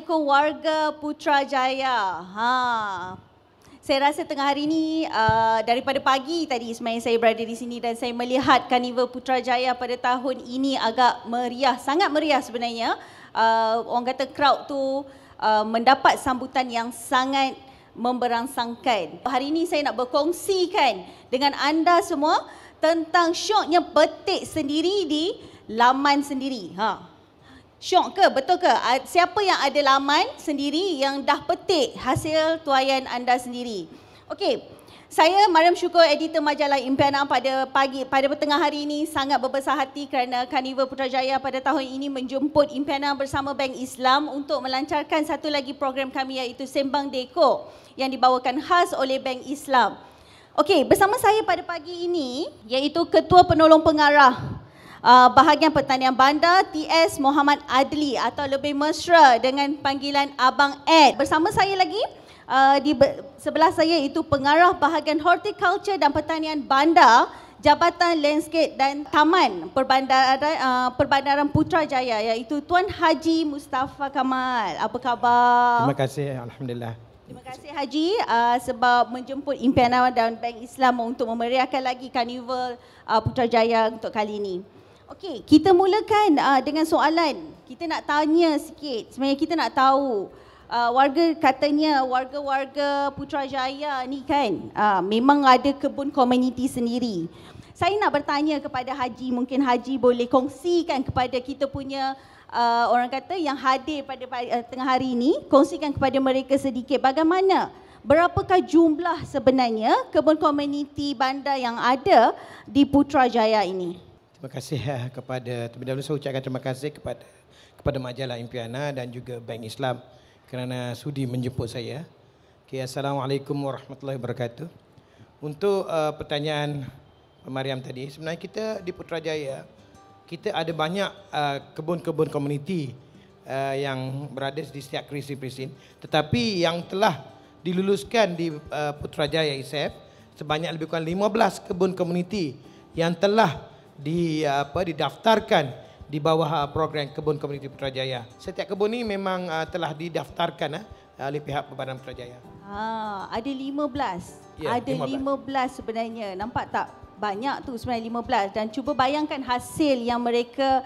Assalamualaikum warga Putrajaya. Saya rasa tengah hari ini daripada pagi tadi sebenarnya saya berada di sini dan saya melihat Karnival Putrajaya pada tahun ini agak meriah, sangat meriah sebenarnya. Orang kata crowd tu mendapat sambutan yang sangat memberangsangkan. Hari ini saya nak berkongsikan dengan anda semua tentang syoknya petik sendiri di laman sendiri. Syok ke? Betul ke? Siapa yang ada laman sendiri yang dah petik hasil tuaian anda sendiri? Okey, saya Mariam Syukur, editor majalah Impiana pada petengah hari ini sangat berbesar hati kerana Karnival Putrajaya pada tahun ini menjemput Impiana bersama Bank Islam untuk melancarkan satu lagi program kami iaitu Sembang Deko yang dibawakan khas oleh Bank Islam. Okey, bersama saya pada pagi ini iaitu Ketua Penolong Pengarah Bahagian Pertanian Bandar TS Muhammad Adli atau lebih mesra dengan panggilan Abang Ed. Bersama saya lagi di sebelah saya itu Pengarah Bahagian Horticulture dan Pertanian Bandar Jabatan Landscape dan Taman Perbandaran Putrajaya iaitu Tuan Haji Mustafa Kamal. Apa khabar? Terima kasih, alhamdulillah. Terima kasih Haji sebab menjemput Impiana dan Bank Islam untuk memeriahkan lagi Karnival Putrajaya untuk kali ini. Okey, kita mulakan dengan soalan. Kita nak tanya sikit. Sebenarnya kita nak tahu warga-warga Putrajaya ni kan memang ada kebun komuniti sendiri. Saya nak bertanya kepada Haji, mungkin Haji boleh kongsikan kepada kita punya orang kata yang hadir pada tengah hari ini, kongsikan kepada mereka sedikit bagaimana, berapakah jumlah sebenarnya kebun komuniti bandar yang ada di Putrajaya ini? Terima kasih terlebih dahulu saya ucapkan terima kasih kepada majalah Impiana dan juga Bank Islam kerana sudi menjemput saya. Okay, Assalamualaikum warahmatullahi wabarakatuh. Untuk pertanyaan Mariam tadi, sebenarnya kita di Putrajaya kita ada banyak kebun-kebun komuniti yang berada di setiap presin-presin, tetapi yang telah diluluskan di Putrajaya ISF sebanyak lebih kurang 15 kebun komuniti yang telah didaftarkan di bawah program Kebun Komuniti Putrajaya. Setiap kebun ini memang telah didaftarkan oleh pihak Perbandaran Putrajaya. Ada 15. Ya, ada 15 sebenarnya. Nampak tak? Banyak tu sebenarnya 15. Dan cuba bayangkan hasil yang mereka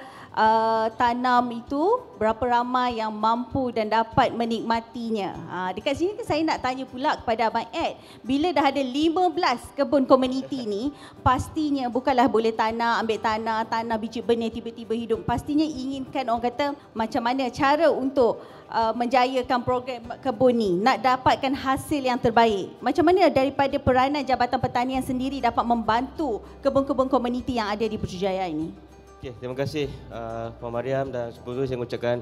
tanam itu, berapa ramai yang mampu dan dapat menikmatinya. Dekat sini saya nak tanya pula kepada Abang Ed, bila dah ada 15 kebun komuniti ni, pastinya bukanlah boleh ambil tanah biji benih tiba-tiba hidup. Pastinya inginkan orang kata macam mana cara untuk menjayakan program kebun ni, nak dapatkan hasil yang terbaik. Macam mana daripada peranan Jabatan Pertanian sendiri dapat membantu kebun-kebun komuniti yang ada di Putrajaya ini? Okay, terima kasih Puan Mariam, dan sebelum itu saya mengucapkan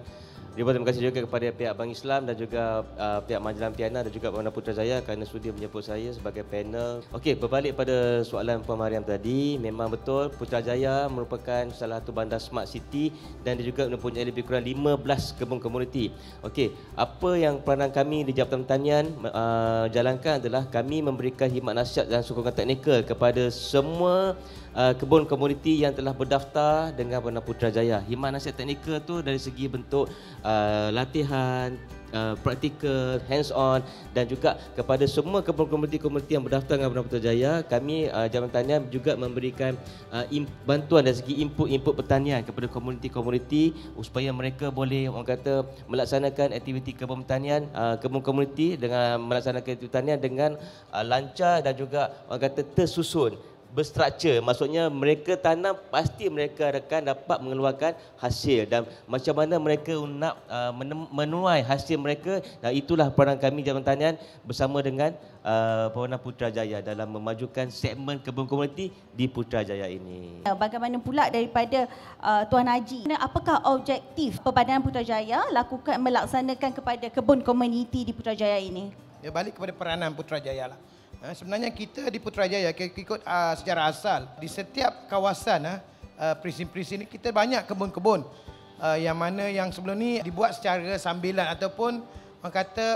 terima kasih juga kepada pihak Bank Islam dan juga pihak Majalah Impiana dan juga Bandar Putrajaya kerana sudi menjemput saya sebagai panel. Okey, berbalik pada soalan Puan Mariam tadi, memang betul Putrajaya merupakan salah satu bandar smart city dan dia juga mempunyai lebih kurang 15 kebun komuniti. Okey, apa yang peranan kami di Jabatan Pertanian jalankan adalah kami memberikan khidmat nasihat dan sokongan teknikal kepada semua kebun komuniti yang telah berdaftar dengan Bandar Putrajaya. Khidmat nasihat teknikal tu dari segi bentuk latihan, praktikal, hands on, dan juga kepada semua kebun komuniti yang berdaftar dengan Bandar Putrajaya, kami Jabatan Pertanian juga memberikan bantuan dari segi input pertanian kepada komuniti-komuniti supaya mereka boleh orang kata melaksanakan aktiviti kebun pertanian, kebun komuniti dengan melaksanakan aktiviti pertanian dengan lancar dan juga orang kata tersusun, berstruktur. Maksudnya mereka tanam pasti mereka akan dapat mengeluarkan hasil, dan macam mana mereka nak menuai hasil mereka, dan itulah peranan kami Jabatan Pertanian bersama dengan Perbandaran Putrajaya dalam memajukan segmen kebun komuniti di Putrajaya ini. Bagaimana pula daripada Tuan Haji, apakah objektif Perbandaran Putrajaya melaksanakan kepada kebun komuniti di Putrajaya ini? Ya, balik kepada peranan Putrajaya lah. Sebenarnya kita di Putrajaya ikut secara asal di setiap kawasan presin-presin ini kita banyak kebun-kebun yang mana yang sebelum ni dibuat secara sambilan ataupun orang kata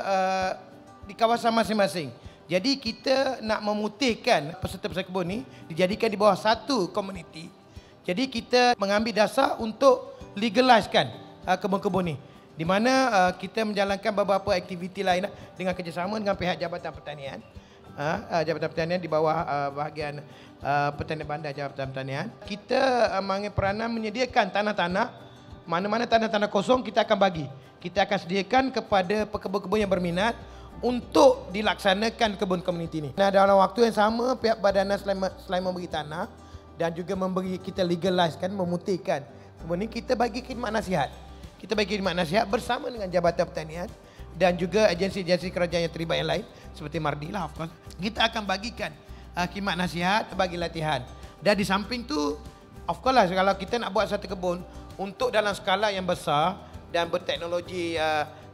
di kawasan masing-masing. Jadi kita nak memutihkan peserta-peserta kebun ni dijadikan di bawah satu komuniti. Jadi kita mengambil dasar untuk legalizekan kebun-kebun ni. di mana kita menjalankan beberapa aktiviti lain dengan kerjasama dengan pihak Jabatan Pertanian. Jabatan Pertanian di bawah bahagian Pertanian Bandar Jabatan Pertanian. Kita mengambil peranan menyediakan tanah-tanah, mana-mana tanah-tanah kosong kita akan bagi. Kita akan sediakan kepada pekebun-kebun yang berminat untuk dilaksanakan kebun komuniti ini. Nah, dalam waktu yang sama pihak Badana selain memberi tanah dan juga memberi kita legalize kan, memutihkan kebun ini, kita bagi khidmat nasihat. Kita bagi khidmat nasihat bersama dengan Jabatan Pertanian dan juga agensi-agensi kerajaan yang terlibat yang lain seperti Mardi lah, of course. Kita akan bagikan khidmat nasihat, bagi latihan. Dan di samping tu, of course lah, kalau kita nak buat satu kebun untuk dalam skala yang besar dan berteknologi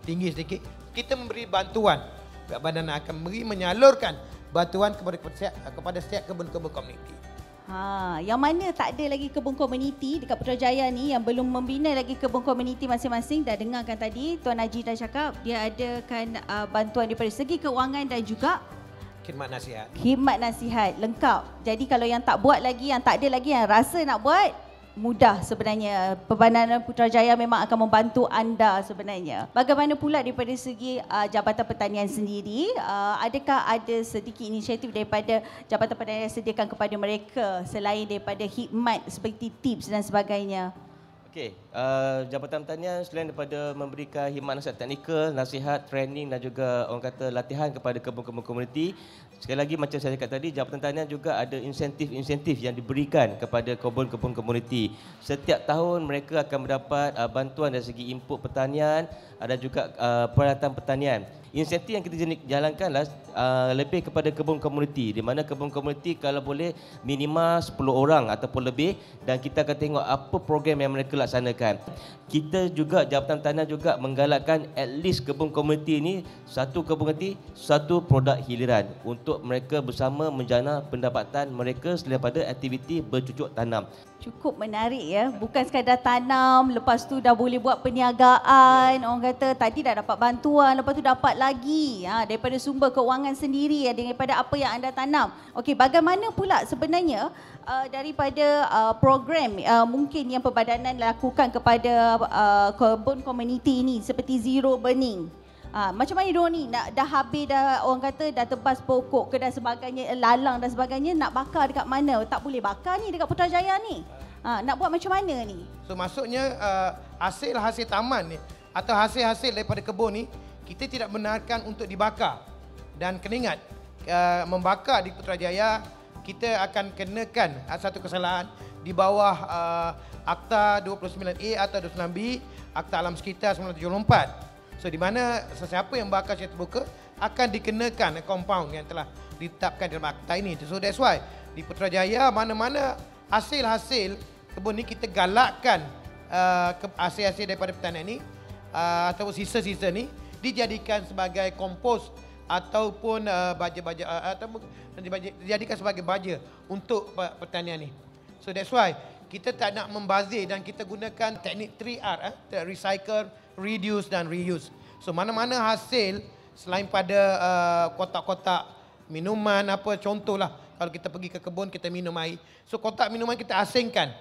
tinggi sedikit, kita memberi bantuan. Pihak Badan akan menyalurkan bantuan kepada setiap kebun-kebun komuniti. Yang mana tak ada lagi kebun komuniti dekat Putrajaya ni, yang belum membina lagi kebun komuniti masing-masing, dah dengarkan tadi Tuan Haji dah cakap dia adakan bantuan daripada segi keuangan dan juga khidmat nasihat. Khidmat nasihat lengkap. Jadi kalau yang tak buat lagi, yang tak ada lagi yang rasa nak buat, mudah sebenarnya. Perbadanan Putrajaya memang akan membantu anda sebenarnya. Bagaimana pula daripada segi Jabatan Pertanian sendiri, adakah ada sedikit inisiatif daripada Jabatan Pertanian yang sediakan kepada mereka selain daripada khidmat seperti tips dan sebagainya? Okey, Jabatan Pertanian selain daripada memberikan khidmat nasihat teknikal, nasihat, training dan juga orang kata latihan kepada kebun-kebun komuniti, sekali lagi macam saya cakap tadi, Jabatan Pertanian juga ada insentif-insentif yang diberikan kepada kebun-kebun komuniti. Setiap tahun mereka akan mendapat bantuan dari segi input pertanian dan juga peralatan pertanian. Insentif yang kita jalankanlah lebih kepada kebun komuniti, di mana kebun komuniti kalau boleh minimal 10 orang ataupun lebih, dan kita akan tengok apa program yang mereka laksanakan. Kita juga Jabatan Pertanian juga menggalakkan at least kebun komuniti ini, satu kebun komuniti, satu produk hiliran untuk mereka bersama menjana pendapatan mereka selain daripada aktiviti bercucuk tanam. Cukup menarik ya, bukan sekadar tanam, lepas tu dah boleh buat perniagaan, orang kata tadi dah dapat bantuan, lepas tu dapat lagi daripada sumber keuangan sendiri, daripada apa yang anda tanam. Okey, bagaimana pula sebenarnya daripada program mungkin yang Perbadanan lakukan kepada kebun komuniti ini seperti zero burning? Macam mana diorang ni dah habis, dah orang kata dah tebas pokok ke dan sebagainya, lalang dan sebagainya, nak bakar dekat mana? Tak boleh bakar ni dekat Putrajaya ni. Nak buat macam mana ni? So maksudnya hasil taman ni atau hasil-hasil daripada kebun ni kita tidak benarkan untuk dibakar. Dan kena ingat, membakar di Putrajaya kita akan kenakan satu kesalahan di bawah Akta 29A atau 29B, Akta Alam Sekitar 1974. So di mana sesiapa yang bakar secara terbuka akan dikenakan compound yang telah ditetapkan dalam akta ini. So that's why di Putrajaya mana-mana hasil-hasil kebun ni kita galakkan hasil-hasil daripada pertanian ni ataupun sisa-sisa ni dijadikan sebagai kompos ataupun baja-baja ataupun dijadikan sebagai baja untuk pertanian ni. So that's why kita tak nak membazir dan kita gunakan teknik 3R, recycle, reduce dan reuse. So mana-mana hasil selain pada kotak-kotak minuman apa, contohlah kalau kita pergi ke kebun kita minum air. So kotak minuman kita asingkan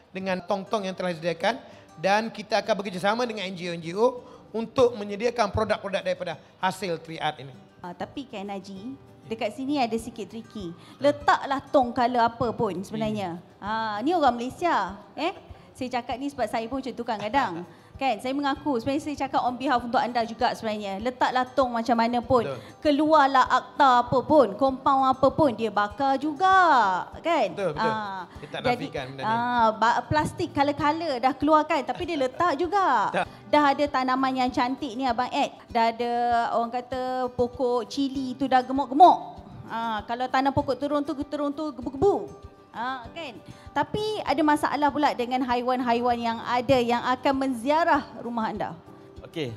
dengan tong-tong yang telah disediakan, dan kita akan bekerjasama dengan NGO-NGO untuk menyediakan produk-produk daripada hasil 3R ini. Tapi Kan Haji, dekat sini ada sikit tricky. Letaklah tong color apa pun sebenarnya. Ni orang Malaysia. Saya cakap ni sebab saya pun macam tu kadang. Kan, saya mengaku sebenarnya saya cakap on behalf untuk anda juga sebenarnya. Letaklah tong macam mana pun. Betul. Keluarlah akta apa pun, compound apa pun, dia bakar juga. Kan? Betul, betul. Kita tak nafikan benda ni. Plastik color-color dah keluarkan tapi dia letak juga. Dah ada tanaman yang cantik ni Abang Ed. Dah ada orang kata pokok cili tu dah gemuk-gemuk. Kalau tanam pokok terung tu gebu-gebu. Kan? Tapi ada masalah pula dengan haiwan-haiwan yang ada yang akan menziarah rumah anda. Okey,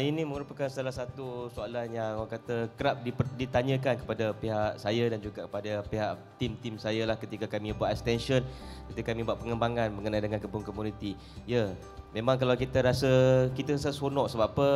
ini merupakan salah satu soalan yang orang kata kerap ditanyakan kepada pihak saya dan juga kepada pihak tim-tim saya lah ketika kami buat extension, ketika kami buat pengembangan mengenai dengan kebun komuniti. Ya, memang kalau kita rasa seronok sebab apa,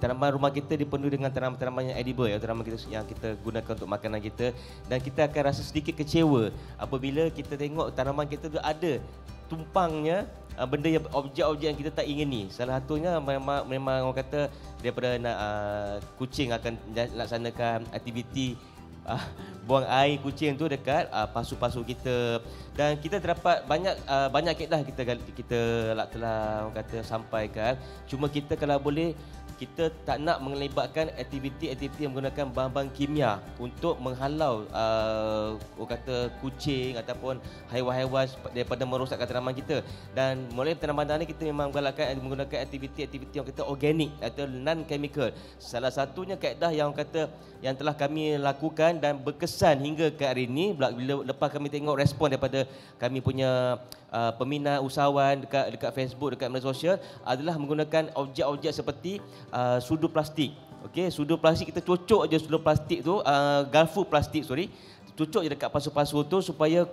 tanaman rumah kita dipenuhi dengan tanaman-tanaman yang edible, ya, tanaman yang kita gunakan untuk makanan kita, dan kita akan rasa sedikit kecewa apabila kita tengok tanaman kita tu ada tumpangnya benda yang objek-objek yang kita tak ingini. Salah satunya memang orang kata daripada nak kucing akan laksanakan aktiviti buang air kucing tu dekat pasu-pasu kita, dan kita terdapat banyak kaedah kita telah orang kata sampaikan. Cuma kita kalau boleh kita tak nak melibatkan aktiviti-aktiviti yang menggunakan bahan-bahan kimia untuk menghalau orang kata kucing ataupun haiwan-haiwan daripada merosakkan tanaman kita. Dan mulai tanaman ni kita memang menggalakkan menggunakan aktiviti-aktiviti yang kita organik atau non-chemical. Salah satunya kaedah yang orang kata yang telah kami lakukan dan berkesan hingga ke hari ini, bila lepas kami tengok respon daripada kami punya peminat usahawan dekat Facebook, dekat media sosial, adalah menggunakan objek-objek seperti sudu plastik. Okey, sudu plastik kita cocok aja sudu plastik tu, garfu plastik cocok je dekat pasu-pasu tu supaya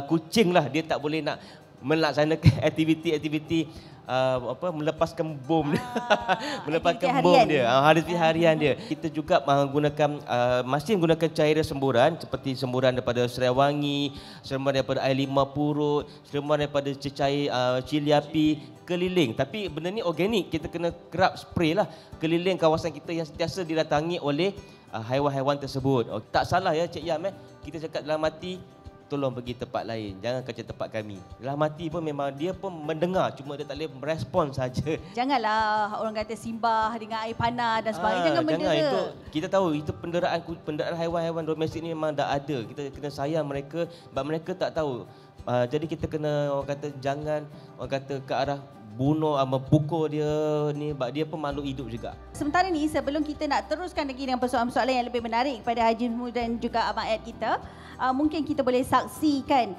kucing lah dia tak boleh nak melaksanakan aktiviti-aktiviti melepaskan bom dia. Melepaskan bom dia. Aktiviti harian dia. Kita juga masih menggunakan cairan semburan seperti semburan daripada serai wangi, semburan daripada air limau purut, semburan daripada cecair cili api keliling. Tapi benda ni organik, kita kena kerap spray lah keliling kawasan kita yang sentiasa didatangi oleh haiwan-haiwan tersebut. Tak salah ya Cik Yam, kita cakap dalam hati, tolong pergi tempat lain, jangan kerja tempat kami. Dalam hati pun memang dia pun mendengar, cuma dia tak boleh merespon saja. Janganlah orang kata simbah dengan air panas dan sebagainya, jangan mendera. Itu kita tahu itu penderaan haiwan-haiwan domestik ni memang dah ada. Kita kena sayang mereka sebab mereka tak tahu. Jadi kita kena orang kata jangan orang kata ke arah bunuh pukul dia ni, sebab dia pun makhluk hidup juga. Sementara ni sebelum kita nak teruskan lagi dengan persoalan-persoalan yang lebih menarik kepada Haji Mu dan juga Abang Ed kita, mungkin kita boleh saksikan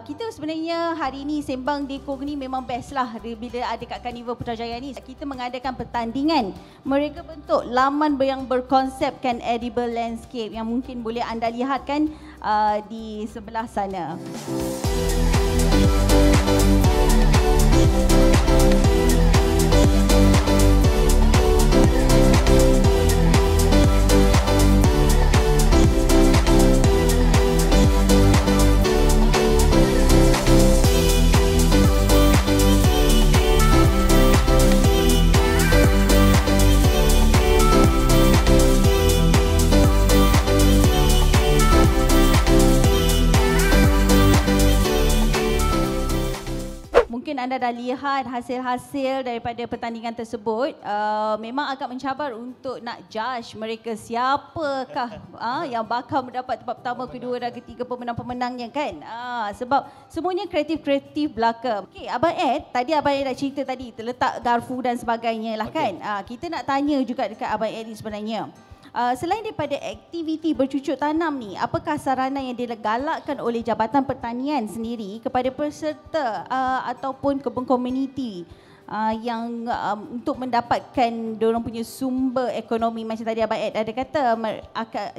kita sebenarnya hari ini Sembang Dekor ni memang best lah bila ada kat Carnival Putrajaya ni. Kita mengadakan pertandingan, mereka bentuk laman yang berkonsepkan edible landscape yang mungkin boleh anda lihatkan di sebelah sana. Mungkin anda dah lihat hasil-hasil daripada pertandingan tersebut. Memang agak mencabar untuk nak judge mereka siapakah yang bakal mendapat tempat pertama, kedua dan ketiga pemenang-pemenangnya kan. Sebab semuanya kreatif-kreatif belaka. Okey, Abang Ed, tadi Abang Ed dah cerita tadi terletak garfu dan sebagainya lah kan. Kita nak tanya juga dekat Abang Ed ni sebenarnya. Selain daripada aktiviti bercucuk tanam ni, apakah saranan yang digalakkan oleh Jabatan Pertanian sendiri kepada peserta ataupun kebun komuniti yang untuk mendapatkan diorang punya sumber ekonomi? Macam tadi Abang Ed ada kata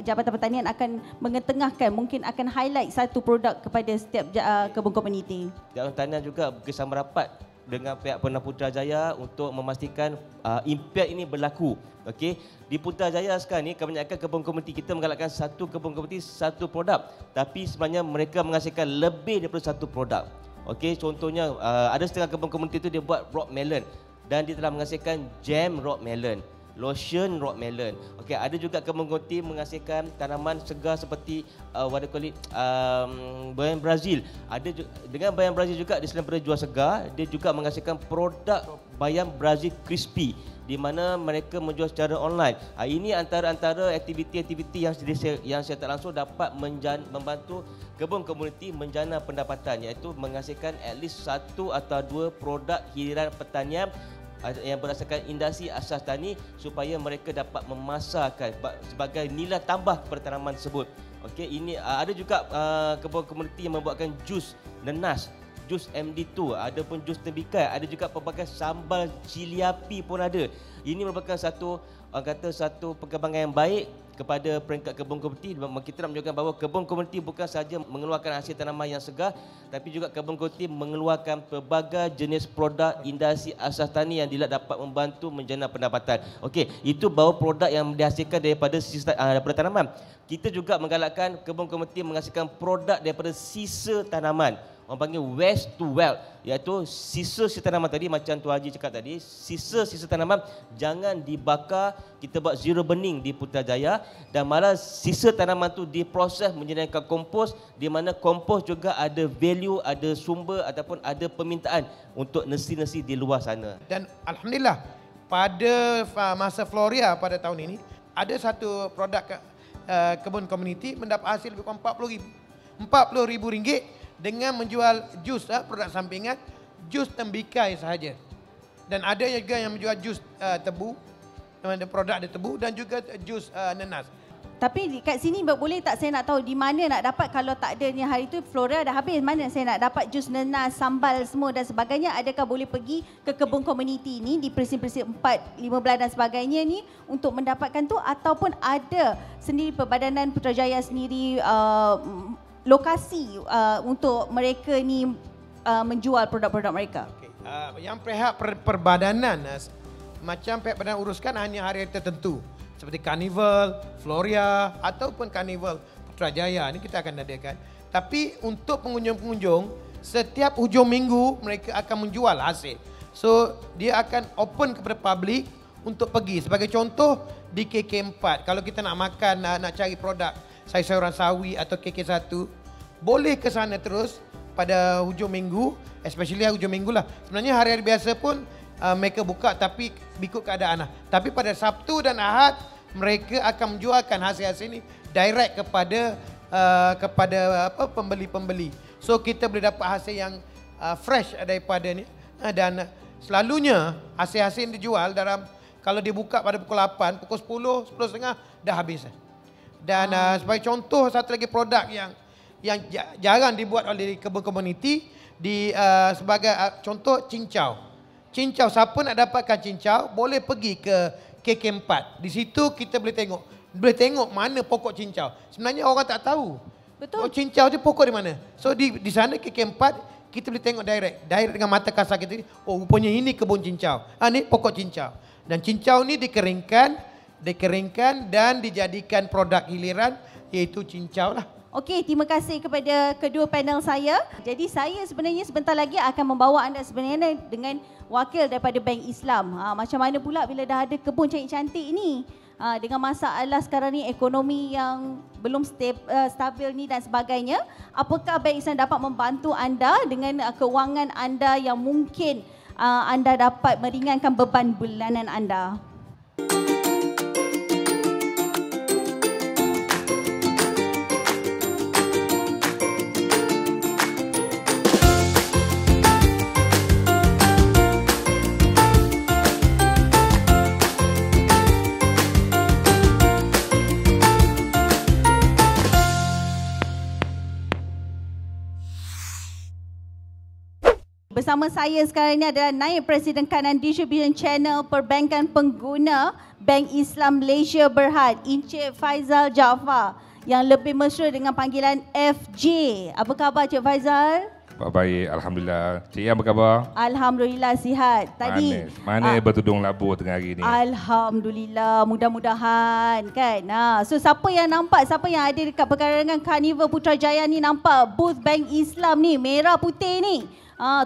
Jabatan Pertanian akan mengetengahkan, mungkin akan highlight satu produk kepada setiap kebun komuniti. Jabatan Pertanian juga bersama rapat dengan pihak Perdana Putrajaya untuk memastikan impian ini berlaku. Okey, di Putrajaya sekarang ni kebanyakan kebun komuniti kita menggalakkan satu kebun komuniti satu produk, tapi sebenarnya mereka menghasilkan lebih daripada satu produk. Okey, contohnya ada setengah kebun komuniti itu dia buat rock melon dan dia telah menghasilkan jam rock melon, lotion rock melon. Okey, ada juga kebun komuniti menghasilkan tanaman segar seperti bayam Brazil. Ada dengan bayam Brazil juga dia selain daripada jual segar, dia juga menghasilkan produk bayam Brazil crispy di mana mereka menjual secara online. Ini antara aktiviti-aktiviti yang saya tak langsung dapat membantu kebun komuniti menjana pendapatan, iaitu menghasilkan at least satu atau dua produk hiliran pertanian yang berdasarkan industri asas tani supaya mereka dapat memasarkan sebagai nilai tambah kepada tanaman tersebut. Okey, ini ada juga kebun komuniti yang membuatkan jus nenas, jus MD2, ada pun jus tembikai, ada juga pelbagai sambal cili api pun ada. Ini merupakan satu perkembangan yang baik kepada peringkat kebun komuniti. Kita nak menunjukkan bahawa kebun komuniti bukan sahaja mengeluarkan hasil tanaman yang segar, tapi juga kebun komuniti mengeluarkan pelbagai jenis produk industri asas tani yang dapat membantu menjana pendapatan. Okey, itu bahawa produk yang dihasilkan daripada tanaman. Kita juga menggalakkan kebun komuniti menghasilkan produk daripada sisa tanaman. orang panggil waste to wealth, iaitu sisa-sisa tanaman tadi macam Tuan Haji cakap tadi, sisa-sisa tanaman jangan dibakar, kita buat zero burning di Putrajaya, dan malah sisa tanaman tu diproses menjadikan kompos, di mana kompos juga ada value, ada sumber ataupun ada permintaan untuk nasi-nasi di luar sana. Dan alhamdulillah pada masa Floria pada tahun ini ada satu produk kebun komuniti mendapat hasil lebih kurang RM40,000 dengan menjual jus produk sampingan, jus tembikai sahaja. Dan ada juga yang menjual jus tebu, produk ada tebu dan juga jus nenas. Tapi kat sini boleh tak saya nak tahu di mana nak dapat, kalau tak ada ni hari tu Flora dah habis, mana saya nak dapat jus nenas, sambal semua dan sebagainya? Adakah boleh pergi ke kebun komuniti ni di presin-presin 4, 15 dan sebagainya ni untuk mendapatkan tu, ataupun ada sendiri Perbadanan Putrajaya sendiri lokasi untuk mereka ni menjual produk-produk mereka? Okay. Yang pihak perbadanan macam pihak badan uruskan hanya hari tertentu seperti Karnival, Floria ataupun Karnival Putrajaya ni kita akan adakan. Tapi untuk pengunjung-pengunjung setiap hujung minggu mereka akan menjual hasil. So dia akan open kepada publik untuk pergi. Sebagai contoh di KK4 kalau kita nak makan, nak cari produk sayur-sayuran sawi atau KK1, boleh ke sana terus pada hujung minggu, especially hujung minggu lah. Sebenarnya hari-hari biasa pun mereka buka tapi ikut keadaan lah. Tapi pada Sabtu dan Ahad mereka akan menjualkan hasil-hasil ini direct kepada pembeli-pembeli. So kita boleh dapat hasil yang fresh daripada ni, dan selalunya hasil-hasil yang dijual dalam, kalau dibuka pada pukul 8, pukul 10, 10.30 dah habis. Dan sebagai contoh satu lagi produk yang jarang dibuat oleh kebun komuniti sebagai contoh cincau. Cincau, siapa nak dapatkan cincau boleh pergi ke KK4. Di situ kita boleh tengok mana pokok cincau. Sebenarnya orang tak tahu. Betul. Oh, cincau tu pokok di mana. So di sana KK4 kita boleh tengok direct dengan mata kasar kita. Oh, rupanya ini kebun cincau. Ni pokok cincau. Dan cincau ni dikeringkan dan dijadikan produk hiliran iaitu cincau lah. Okey, terima kasih kepada kedua panel saya. Jadi saya sebenarnya sebentar lagi akan membawa anda sebenarnya dengan wakil daripada Bank Islam. Macam mana pula bila dah ada kebun cantik-cantik ni, dengan masalah sekarang ni ekonomi yang belum stabil ni dan sebagainya, apakah Bank Islam dapat membantu anda dengan kewangan anda yang mungkin anda dapat meringankan beban bulanan anda? Bersama saya sekarang ini adalah Naib Presiden Kanan Distribution Channel Perbankan Pengguna Bank Islam Malaysia Berhad, Encik Faizal Jaafar, yang lebih masyhur dengan panggilan FJ. Apa khabar Cik Faizal? Baik, Alhamdulillah. Cik Yang apa khabar? Alhamdulillah sihat. Tadi mana bertudung labur tengah hari ni? Alhamdulillah, mudah-mudahan kan. So siapa yang nampak, siapa yang ada dekat perkarangan Karnival Putrajaya ni nampak booth Bank Islam ni merah putih ni,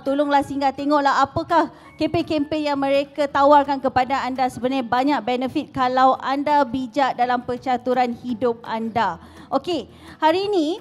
tolonglah singgah tengoklah apakah kempen-kempen yang mereka tawarkan kepada anda. Sebenarnya banyak benefit kalau anda bijak dalam percaturan hidup anda. Okey, hari ini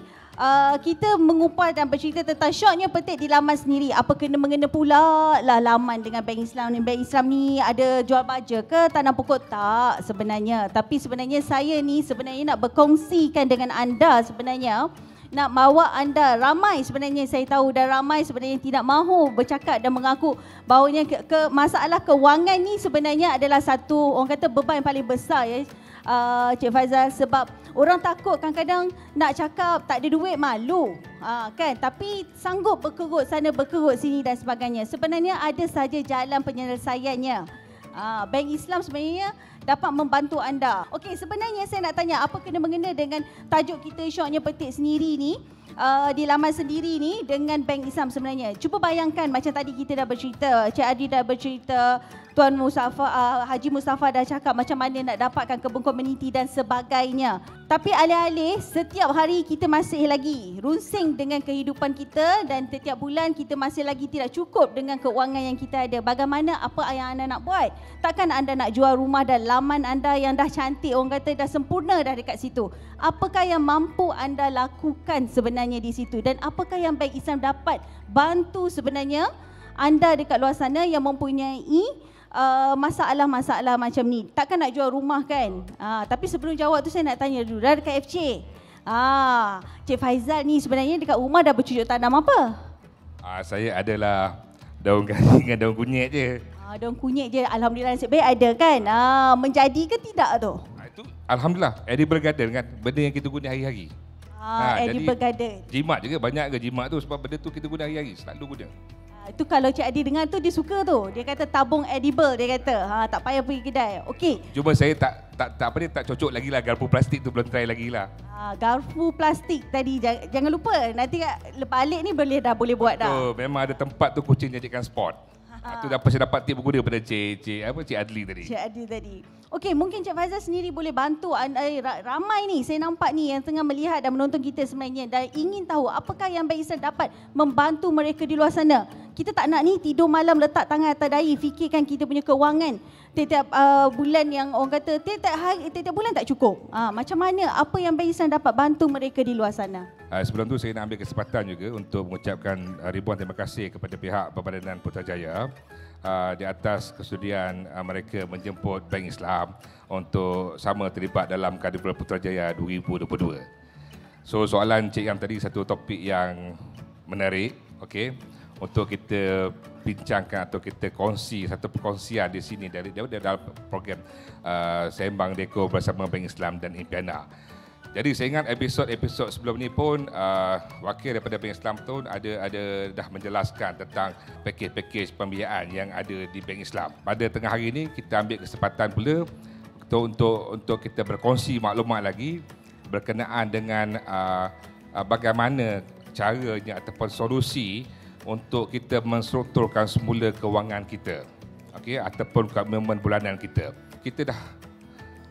kita mengupas dan bercerita tentang syoknya petik di laman sendiri. Apa kena-mengena pula lah laman dengan Bank Islam ni. Bank Islam ni ada jual baja ke tanam pokok? Tak sebenarnya. Tapi sebenarnya saya ni sebenarnya nak berkongsikan dengan anda, sebenarnya nak bawa anda, ramai sebenarnya saya tahu dan ramai sebenarnya tidak mahu bercakap dan mengaku bahawanya masalah kewangan ni sebenarnya adalah satu, orang kata, beban yang paling besar ya Cik Faizal, sebab orang takut kadang-kadang nak cakap tak ada duit, malu kan, tapi sanggup berkerut sana berkerut sini dan sebagainya. Sebenarnya ada saja jalan penyelesaiannya. Bank Islam sebenarnya dapat membantu anda. Okey, sebenarnya saya nak tanya apa kena-mengena dengan tajuk kita syoknya petik sendiri ni, di laman sendiri ni dengan Bank Islam sebenarnya. Cuba bayangkan macam tadi kita dah bercerita, Cik Adi dah bercerita, Tuan Mustafa, Haji Mustafa dah cakap macam mana nak dapatkan kebun komuniti dan sebagainya. Tapi alih-alih setiap hari kita masih lagi runsing dengan kehidupan kita dan setiap bulan kita masih lagi tidak cukup dengan keuangan yang kita ada. Bagaimana apa yang anda nak buat? Takkan anda nak jual rumah dan laman anda yang dah cantik, orang kata dah sempurna dah dekat situ. Apakah yang mampu anda lakukan sebenarnya di situ? Dan apakah yang Bank Islam dapat bantu sebenarnya anda dekat luar sana yang mempunyai masalah-masalah macam ni? Takkan nak jual rumah kan? Tapi sebelum jawab tu saya nak tanya dulu dah dekat FC. Cik Faizal ni sebenarnya dekat rumah dah bercucuk tanam apa? Saya adalah daun garing dengan daun kunyit je. Daun kunyit je. Alhamdulillah nasib baik ada kan? Menjadi ke tidak tu? Itu Alhamdulillah, edible garden kan, benda yang kita guna hari-hari. Edible garden. Jimat juga, banyak ke jimat tu sebab benda tu kita guna hari-hari, selalu guna. Itu kalau Cik Adi dengar tu dia suka tu. Dia kata tabung edible, dia kata. Tak payah pergi kedai. Okey. Cuma saya tak cocok lagi lah, garpu plastik tu belum try lagi lah. Garpu plastik tadi jangan lupa. Nanti lepas alik ni boleh buat dah. Memang ada tempat tu kucing jadikan spot. Itu saya dapat tip berguna daripada Cik Adli tadi. Cik Adli tadi. Okey, mungkin Cik Faizal sendiri boleh bantu ramai ni saya nampak ni yang tengah melihat dan menonton kita sebenarnya dan ingin tahu apakah yang Bank Islam dapat membantu mereka di luar sana. Kita tak nak ni tidur malam letak tangan atas dahi fikirkan kita punya keuangan. Tiap bulan yang orang kata tiap bulan tak cukup. Macam mana apa yang Bank Islam dapat bantu mereka di luar sana? Sebelum tu saya nak ambil kesempatan juga untuk mengucapkan ribuan terima kasih kepada pihak Perbadanan Putrajaya di atas kesudian mereka menjemput Bank Islam untuk sama terlibat dalam Karnival Putrajaya 2022. So soalan Cik Yam tadi satu topik yang menarik, okey, untuk kita bincangkan atau kita kongsi satu perkongsian di sini dari dalam program Sembang Dekor bersama Bank Islam dan Impiana. Jadi saya ingat episod sebelum ni pun wakil daripada Bank Islam tu ada dah menjelaskan tentang pakej-pakej pembiayaan yang ada di Bank Islam. Pada tengah hari ini kita ambil kesempatan pula untuk kita berkongsi maklumat lagi berkenaan dengan bagaimana caranya ataupun solusi untuk kita menstrukturkan semula kewangan kita, okey, ataupun komitmen bulanan kita. Kita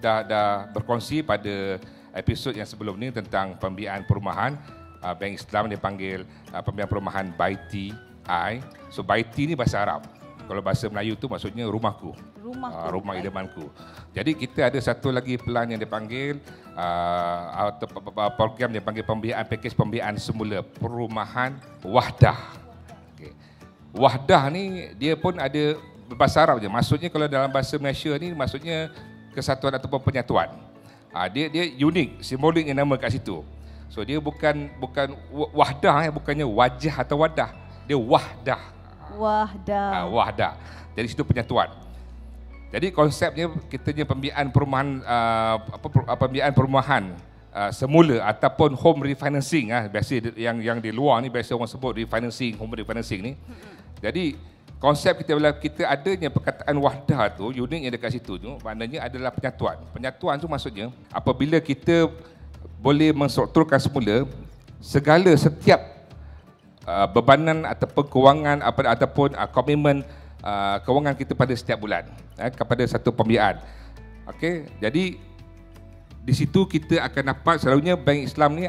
dah berkongsi pada episod yang sebelum ni tentang pembiayaan perumahan. Bank Islam dipanggil pembiayaan perumahan Baiti. So Baiti ni bahasa Arab. Kalau bahasa Melayu tu maksudnya rumahku. Rumah idamanku. Jadi kita ada satu lagi pelan yang dipanggil program yang dipanggil pembiayaan pakej pembiayaan semula perumahan wahdah. Okay. Wahdah ni dia pun ada bahasa Arab je. Maksudnya kalau dalam bahasa Malaysia ni maksudnya kesatuan ataupun penyatuan. Dia unik, simbolik yang nama kat situ. So dia bukan wahdah, bukannya wajah atau wadah. Dia wahdah. Wahdah. Jadi situ penyatuan. Jadi konsepnya kitanya pembiayaan perumahan pembiayaan perumahan semula ataupun home refinancing biasa yang di luar ni biasa orang sebut refinancing, home refinancing ni. Jadi konsep bila kita adanya perkataan wahdah tu, uniknya dekat situ tu, maknanya adalah penyatuan. Penyatuan tu maksudnya apabila kita boleh menstrukturkan semula setiap bebanan ataupun kewangan ataupun komitmen kewangan kita pada setiap bulan kepada satu pembiayaan. Okey, jadi di situ kita akan dapat selalunya Bank Islam ni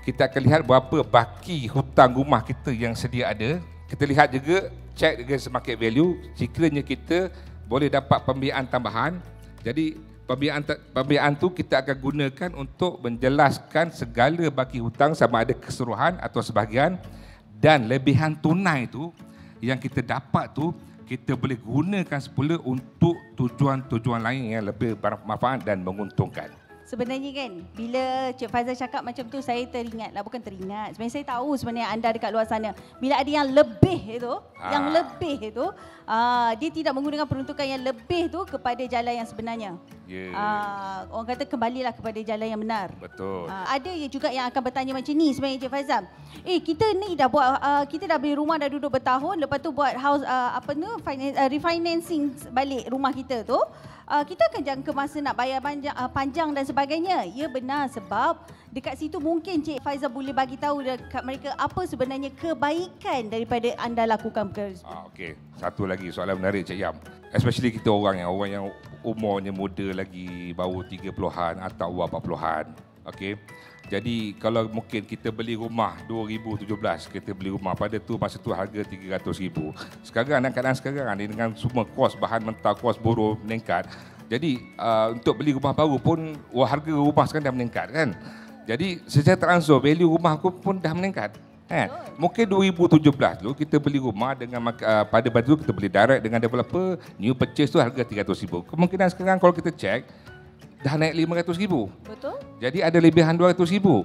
kita akan lihat berapa baki hutang rumah kita yang sedia ada. Kita lihat juga, check dengan market value, sekiranya kita boleh dapat pembiayaan tambahan. Jadi pembiayaan tu kita akan gunakan untuk menjelaskan segala baki hutang sama ada keseluruhan atau sebahagian, dan lebihan tunai tu yang kita dapat tu kita boleh gunakan semula untuk tujuan-tujuan lain yang lebih bermanfaat dan menguntungkan. Sebenarnya kan, bila Cik Faizal cakap macam tu, saya teringat lah, bukan teringat. Sebenarnya saya tahu sebenarnya anda dekat luar sana, bila ada yang lebih itu, dia tidak menggunakan peruntukan yang lebih tu kepada jalan yang sebenarnya. Orang kata kembalilah kepada jalan yang benar. Betul. Ada juga yang akan bertanya macam ni sebenarnya Cik Faizal. Kita ni dah buat, kita dah beli rumah dah duduk bertahun, lepas tu buat house refinancing balik rumah kita tu. Kita akan jangka masa nak bayar panjang dan sebagainya. Ya benar, sebab dekat situ mungkin Cik Faizal boleh bagi tahu dekat mereka apa sebenarnya kebaikan daripada anda lakukan perkara tersebut. Okey, satu lagi soalan menarik Cik Yam. Especially kita orang yang umurnya muda lagi, baru 30-an atau 40-an. Okey. Jadi kalau mungkin kita beli rumah 2017, kita beli rumah pada tu masa tu harga 300,000. Sekarang kadang-kadang sekarang ni dengan semua kos bahan mentah, kos buruh meningkat. Jadi untuk beli rumah baru pun harga rumah sekarang dah meningkat kan. Jadi secara transfer value rumah aku pun dah meningkat. Mungkin 2017 dulu kita beli rumah dengan pada baju kita beli direct dengan developer, new purchase tu harga 300,000. Kemungkinan sekarang kalau kita cek dah naik 500,000. Betul. Jadi ada lebihan 200,000.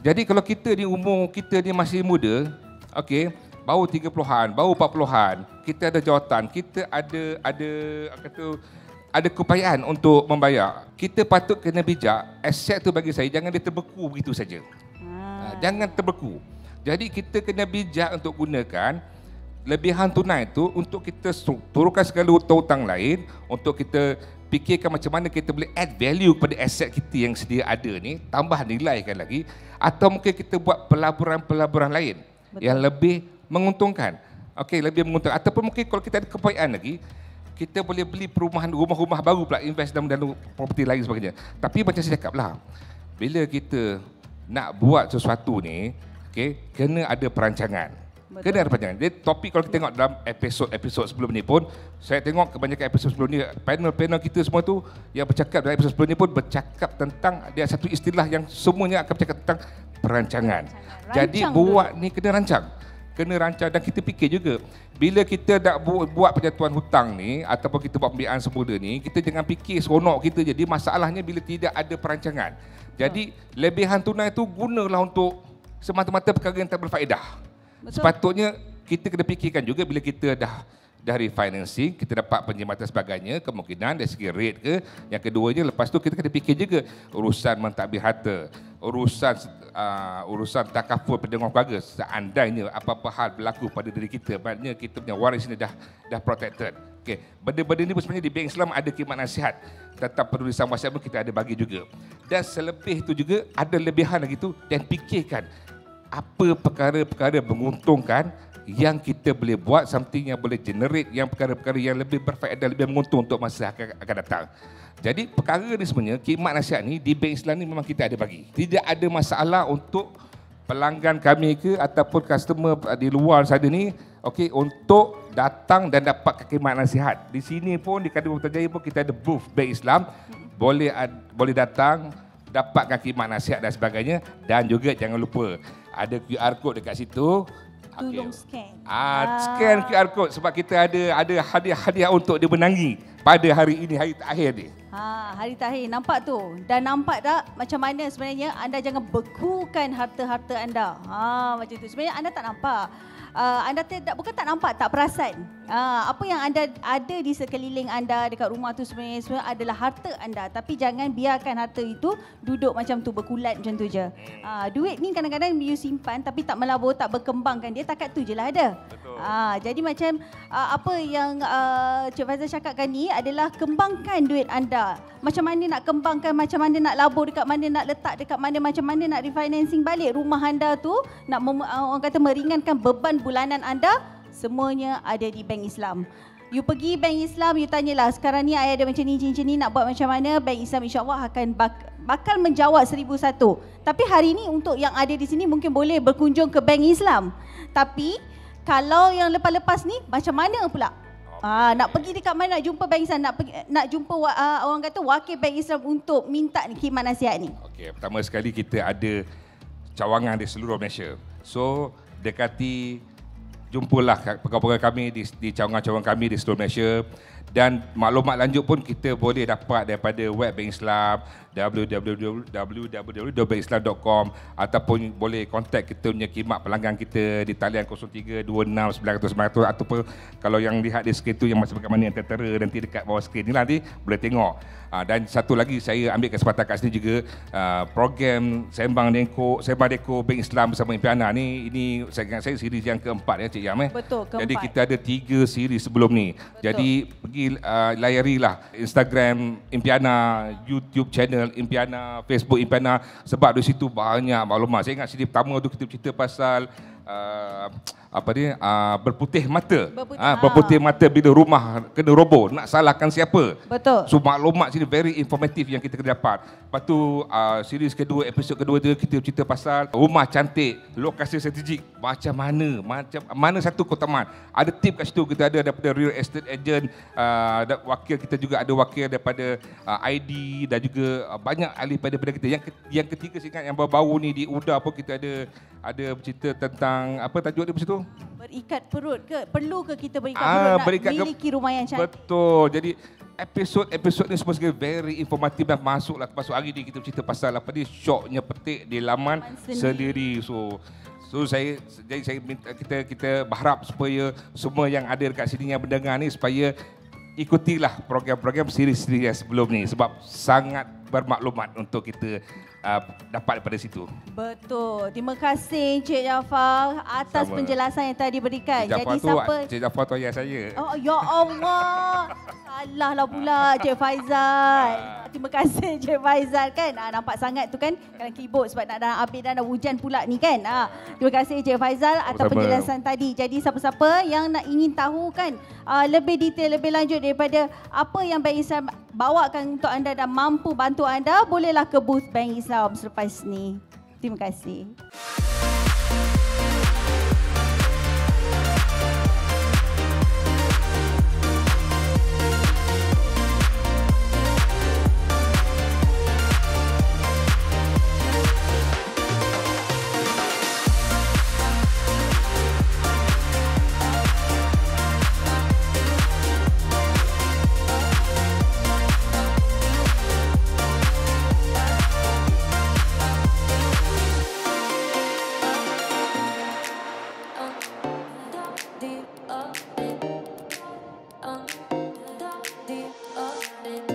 Jadi kalau kita ni umur kita ni masih muda, okey, baru 30-an, baru 40-an, kita ada jawatan, kita ada keupayaan untuk membayar. Kita patut kena bijak, aset tu bagi saya jangan dia terbeku begitu saja. Jangan terbeku. Jadi kita kena bijak untuk gunakan lebihan tunai tu untuk kita turunkan segala hutang lain, untuk kita fikirkan macam mana kita boleh add value kepada aset kita yang sedia ada ni, tambah nilaikan lagi, atau mungkin kita buat pelaburan-pelaburan lain. Betul. Yang lebih menguntungkan. Okey, lebih menguntungkan. Ataupun mungkin kalau kita ada keupayaan lagi, kita boleh beli perumahan, rumah-rumah baru pula, invest dalam properti lain sebagainya. Tapi macam saya cakap lah, bila kita nak buat sesuatu ni, okey, kena ada perancangan. Betul. Kena ada perancangan. Jadi topik kalau kita tengok dalam episod sebelum ni pun, saya tengok kebanyakan episod sebelum ni, panel-panel kita semua tu yang bercakap dalam episod sebelum ni pun bercakap tentang, dia satu istilah yang semuanya akan bercakap tentang perancangan. Jadi buat ni kena rancang dan kita fikir juga, bila kita nak buat penyatuan hutang ni ataupun kita buat pembiayaan semula ni, kita jangan fikir seronok kita jadi, masalahnya bila tidak ada perancangan. Jadi lebihan tunai tu gunalah untuk semata-mata perkara yang tak berfaedah. Betul. Sepatutnya kita kena fikirkan juga bila kita dah refinancing, kita dapat penjimatan sebagainya, kemungkinan dari segi rate ke. Yang keduanya, lepas tu kita kena fikir juga urusan mentadbir harta, urusan takaful pendengar keluarga. Seandainya apa-apa hal berlaku pada diri kita, maknanya kita punya waris ni dah protected. Okay. Benda-benda ni sebenarnya di Bank Islam ada khidmat nasihat tentang penulisan wasiat pun kita ada bagi juga. Dan selebih tu juga ada lebihan lagi tu, dan fikirkan apa perkara-perkara menguntungkan yang kita boleh buat, something yang boleh generate, yang perkara-perkara yang lebih berfaedah, lebih menguntung untuk masa akan datang. Jadi perkara ni sebenarnya, khidmat nasihat ni di Bank Islam ni memang kita ada bagi. Tidak ada masalah untuk pelanggan kami ke ataupun customer di luar sana ni, okey, untuk datang dan dapat khidmat nasihat. Di sini pun di Kadiwang Putrajaya pun kita ada booth Bank Islam, boleh datang dapatkan khidmat nasihat dan sebagainya. Dan juga jangan lupa ada QR code dekat situ. Tolong scan. Scan QR code sebab kita ada hadiah-hadiah untuk dimenangi pada hari ini, hari terakhir ni. Hari terakhir, nampak tu. Dan nampak tak macam mana sebenarnya anda jangan bekukan harta-harta anda. Macam tu. Sebenarnya anda tak nampak. Anda bukan tak nampak, tak perasan. Apa yang anda ada di sekeliling anda dekat rumah tu sebenarnya adalah harta anda. Tapi jangan biarkan harta itu duduk macam tu, berkulat macam tu je. Duit ni kadang-kadang you simpan tapi tak melabur, tak berkembangkan, dia takat tu je lah ada. Jadi macam apa yang Cik Faizal cakapkan ni adalah kembangkan duit anda. Macam mana nak kembangkan, macam mana nak labur, dekat mana nak letak, dekat mana, macam mana nak refinancing balik rumah anda tu, nak orang kata meringankan beban bulanan anda, semuanya ada di Bank Islam. You pergi Bank Islam, you tanyalah, sekarang ni I ada macam ni, nak buat macam mana, Bank Islam insya-Allah akan bakal menjawab 1001. Tapi hari ni untuk yang ada di sini mungkin boleh berkunjung ke Bank Islam. Tapi kalau yang lepas-lepas ni macam mana pula? Nak pergi dekat mana, nak jumpa Bank Islam, nak jumpa orang kata wakil Bank Islam untuk minta khidmat nasihat ni. Okey, pertama sekali kita ada cawangan di seluruh Malaysia. So, dekati, jumpalah pegawai kami di cawangan-cawangan kami di seluruh Malaysia. Dan maklumat lanjut pun kita boleh dapat daripada web Bank Islam, www.bankislam.com, ataupun boleh kontak kita punya khidmat pelanggan kita di talian 0326900900, ataupun kalau yang lihat di skrin tu yang masih bagaimana yang tertera nanti dekat bawah skrin ni nanti boleh tengok. Dan satu lagi saya ambil kesempatan kat sini juga, program Sembang Deko Bank Islam bersama Impiana ni, ini saya ingat saya siri yang keempat ya Cik Yam. Betul, keempat. Jadi kita ada 3 siri sebelum ni. Betul. Jadi pergi layarilah Instagram Impiana, YouTube channel Impiana, Facebook Impiana, sebab di situ banyak maklumat. Saya ingat siri pertama tu kita cerita pasal berputih mata. Berputih, Berputih mata bila rumah kena roboh, nak salahkan siapa? Betul. So maklumat sini very informatif yang kita kena dapat. Lepas tu series kedua, episod kedua tu kita cerita pasal rumah cantik, lokasi strategik, macam mana satu Kotaman. Ada tip kat situ, kita ada daripada real estate agent, wakil kita juga ada wakil daripada ID dan juga banyak ahli daripada kita. Yang ketiga saya ingat yang baru-baru ni di UDA pun kita ada bercerita tentang apa tajuk dia situ? Berikat perut ke? Perlu ke kita berikat perut nak miliki rumah yang cantik? Betul. Jadi episod ni semua sekali very informatif dan masuk hari ni kita cerita pasal apa ni, syoknya petik di laman sendiri. So saya minta kita berharap supaya semua yang ada dekat sini yang mendengar ni supaya ikutilah program-program siri-siri yang sebelum ni sebab sangat bermaklumat untuk kita dapat daripada situ. Betul. Terima kasih Encik Jaafar atas penjelasan yang tadi berikan. Encik Jaafar tu ayah saya. Oh ya Allah. Salahlah pula Encik Faizal. Terima kasih Encik Faizal kan. Nampak sangat tu kan dalam keyboard sebab nak dalam update dan hujan pula ni kan. Terima kasih Encik Faizal atas penjelasan tadi. Jadi siapa-siapa yang nak ingin tahu kan lebih detail, lebih lanjut daripada apa yang Bank Islam bawakan untuk anda dan mampu bantu anda, bolehlah ke booth Bank Islam selepas ni. Terima kasih. Deep up it.